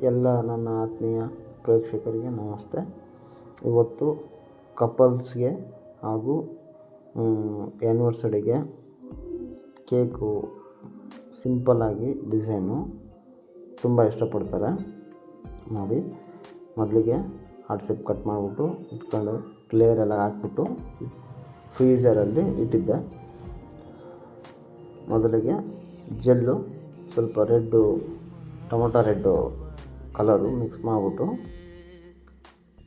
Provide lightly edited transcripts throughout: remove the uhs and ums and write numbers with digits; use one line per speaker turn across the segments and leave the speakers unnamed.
ಎಲ್ಲ ನನ್ನ ಆತ್ಮೀಯ ಪ್ರೇಕ್ಷಕರಿಗೆ ನಮಸ್ತೆ. ಇವತ್ತು ಕಪಲ್ಸ್ಗೆ ಹಾಗೂ ಆ್ಯನಿವರ್ಸರಿಗೆ ಕೇಕು ಸಿಂಪಲ್ಲಾಗಿ ಡಿಸೈನು ತುಂಬ ಇಷ್ಟಪಡ್ತಾರೆ. ನೋಡಿ, ಮೊದಲಿಗೆ ಹಾರ್ಟ್ ಶೇಪ್ ಕಟ್ ಮಾಡಿಬಿಟ್ಟು ಇಟ್ಕೊಂಡು ಲೇಯರೆಲ್ಲ ಹಾಕ್ಬಿಟ್ಟು ಫ್ರೀಝರಲ್ಲಿ ಇಟ್ಟಿದ್ದೆ. ಮೊದಲಿಗೆ ಜೆಲ್ಲು ಸ್ವಲ್ಪ ಟೊಮೊಟೊ ರೆಡ್ಡು ಕಲರು ಮಿಕ್ಸ್ ಮಾಡಿಬಿಟ್ಟು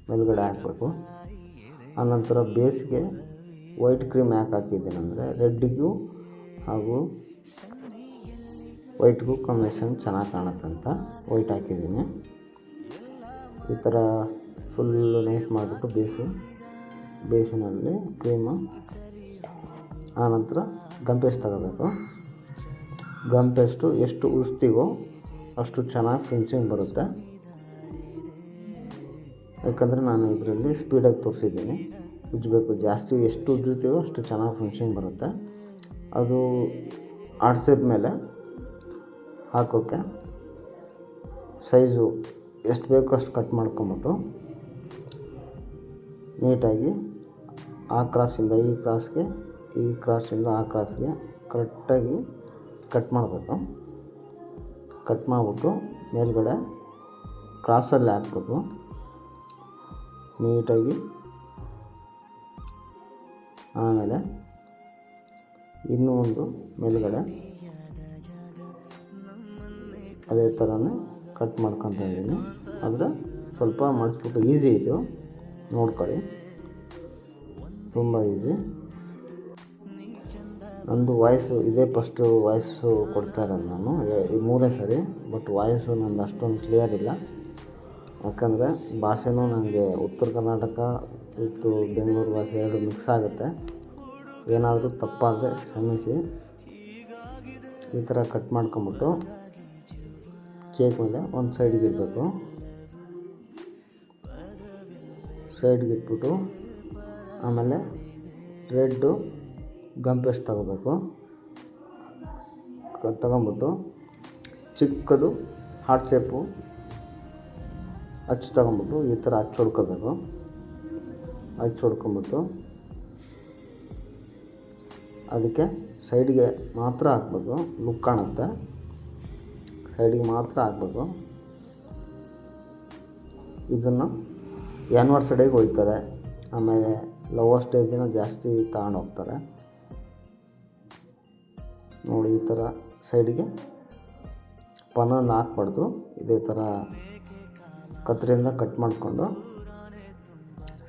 ಮೇಲ್ಗಡೆ ಹಾಕಬೇಕು. ಆನಂತರ ಬೇಸ್ಗೆ ವೈಟ್ ಕ್ರೀಮ್ ಯಾಕೆ ಹಾಕಿದ್ದೀನಿ ಅಂದರೆ ರೆಡ್ಡಿಗೂ ಹಾಗೂ ವೈಟ್ಗೂ ಕಾಂಬಿನೇಷನ್ ಚೆನ್ನಾಗಿ ಕಾಣುತ್ತಂತ ವೈಟ್ ಹಾಕಿದ್ದೀನಿ. ಈ ಥರ ಫುಲ್ಲು ನೈಸ್ ಮಾಡಿಬಿಟ್ಟು ಬೇಸಿನಲ್ಲಿ ಕ್ರೀಮು. ಆನಂತರ ಗಮ್ ಪೇಸ್ಟ್ ತಗೋಬೇಕು. ಗಮ್ ಪೇಸ್ಟು ಎಷ್ಟು ಉಜ್ತೀವೋ ಅಷ್ಟು ಚೆನ್ನಾಗಿ ಫಿನಿಶಿಂಗ್ ಬರುತ್ತೆ. ಯಾಕಂದರೆ ನಾನು ಇದರಲ್ಲಿ ಸ್ಪೀಡಾಗಿ ತೋರಿಸಿದ್ದೀನಿ. ಉಜ್ಜಬೇಕು, ಜಾಸ್ತಿ ಎಷ್ಟು ಉಜ್ಜುತ್ತೀವೋ ಅಷ್ಟು ಚೆನ್ನಾಗಿ ಫಿನಿಶಿಂಗ್ ಬರುತ್ತೆ. ಅದು ಹಾರ್ಟ್ ಶೇಪ್ ಮೇಲೆ ಹಾಕೋಕ್ಕೆ ಸೈಜು ಎಷ್ಟು ಬೇಕೋ ಅಷ್ಟು ಕಟ್ ಮಾಡ್ಕೊಂಬಿಟ್ಟು ನೀಟಾಗಿ ಆ ಕ್ರಾಸಿಂದ ಈ ಕ್ರಾಸ್ಗೆ, ಈ ಕ್ರಾಸಿಂದ ಆ ಕ್ರಾಸ್ಗೆ ಕರೆಕ್ಟಾಗಿ ಕಟ್ ಮಾಡಬೇಕು. ಕಟ್ ಮಾಡಿಬಿಟ್ಟು ಮೇಲ್ಗಡೆ ಕ್ರಾಸಲ್ಲಿ ಹಾಕ್ಬೇಕು ನೀಟಾಗಿ. ಆಮೇಲೆ ಇನ್ನೂ ಒಂದು ಮೇಲ್ಗಡೆ ಅದೇ ಥರನೇ ಕಟ್ ಮಾಡ್ಕೊತ ಇದ್ದೀನಿ. ಆದರೆ ಸ್ವಲ್ಪ ಮಾಡಿಸ್ಬಿಟ್ಟು ಈಸಿ ಇದು, ನೋಡ್ಕೊಳ್ಳಿ, ತುಂಬ ಈಸಿ. ನಂದು ವಾಯ್ಸು ಇದೇ ಫಸ್ಟು ವಾಯ್ಸು ಕೊಡ್ತಾ ಇರೋದು ನಾನು, ಈ ಮೂರನೇ ಸರಿ. ಬಟ್ ವಾಯ್ಸು ನಂದು ಅಷ್ಟೊಂದು ಕ್ಲಿಯರ್ ಇಲ್ಲ. ಯಾಕಂದರೆ ಭಾಷೆನೂ ನನಗೆ ಉತ್ತರ ಕರ್ನಾಟಕ ಮತ್ತು ಬೆಂಗಳೂರು ಭಾಷೆ ಎರಡು ಮಿಕ್ಸ್ ಆಗುತ್ತೆ. ಏನಾದರೂ ತಪ್ಪಾದರೆ ಕ್ಷಮಿಸಿ. ಈ ಥರ ಕಟ್ ಮಾಡ್ಕೊಂಬಿಟ್ಟು ಕೇಕ್ ಮೇಲೆ ಒಂದು ಸೈಡ್ಗೆ ಇಡಬೇಕು. ಸೈಡ್ಗೆ ಇಟ್ಬಿಟ್ಟು ಆಮೇಲೆ ರೆಡ್ಡು ಗಮ್ ಪೇಸ್ಟ್ ತಗೋಬೇಕು. ತಗೊಂಬಿಟ್ಟು ಚಿಕ್ಕದು ಹಾರ್ಟ್ ಶೇಪು ಅಚ್ಚು ತಗೊಂಬಿಟ್ಟು ಈ ಥರ ಅಚ್ಚು ಹೊಡ್ಕೋಬೇಕು. ಅಚ್ಚು ಹೊಡ್ಕೊಂಬಿಟ್ಟು ಅದಕ್ಕೆ ಸೈಡ್ಗೆ ಮಾತ್ರ ಹಾಕ್ಬೇಕು. ಲುಕ್ ಕಾಣುತ್ತೆ, ಸೈಡಿಗೆ ಮಾತ್ರ ಹಾಕ್ಬೇಕು. ಇದನ್ನು ಆ್ಯನಿವರ್ಸರಿಗೆ ಹೋಗ್ತಾರೆ, ಆಮೇಲೆ ಲವರ್ಸ್ ಡೇ ದಿನ ಜಾಸ್ತಿ ತಗೊಂಡು ಹೋಗ್ತಾರೆ. ನೋಡಿ, ಈ ಥರ ಸೈಡಿಗೆ ಪನ್ನನ್ನು ಹಾಕ್ಬಾರ್ದು. ಇದೇ ಥರ ಕತ್ತರಿಯಿಂದ ಕಟ್ ಮಾಡಿಕೊಂಡು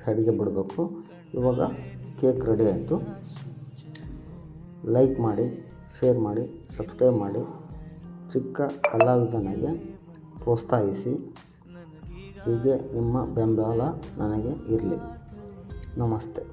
ಸೈಡ್ಗೆ ಬಿಡಬೇಕು. ಇವಾಗ ಕೇಕ್ ರೆಡಿ ಆಯಿತು. ಲೈಕ್ ಮಾಡಿ, ಶೇರ್ ಮಾಡಿ, ಸಬ್ಸ್ಕ್ರೈಬ್ ಮಾಡಿ. ಚಿಕ್ಕ ಕಲಾವಿದನಿಗೆ ಪ್ರೋತ್ಸಾಹಿಸಿ. ಹೀಗೆ ನಿಮ್ಮ ಬೆಂಬಲ ನನಗೆ ಇರಲಿ. ನಮಸ್ತೆ.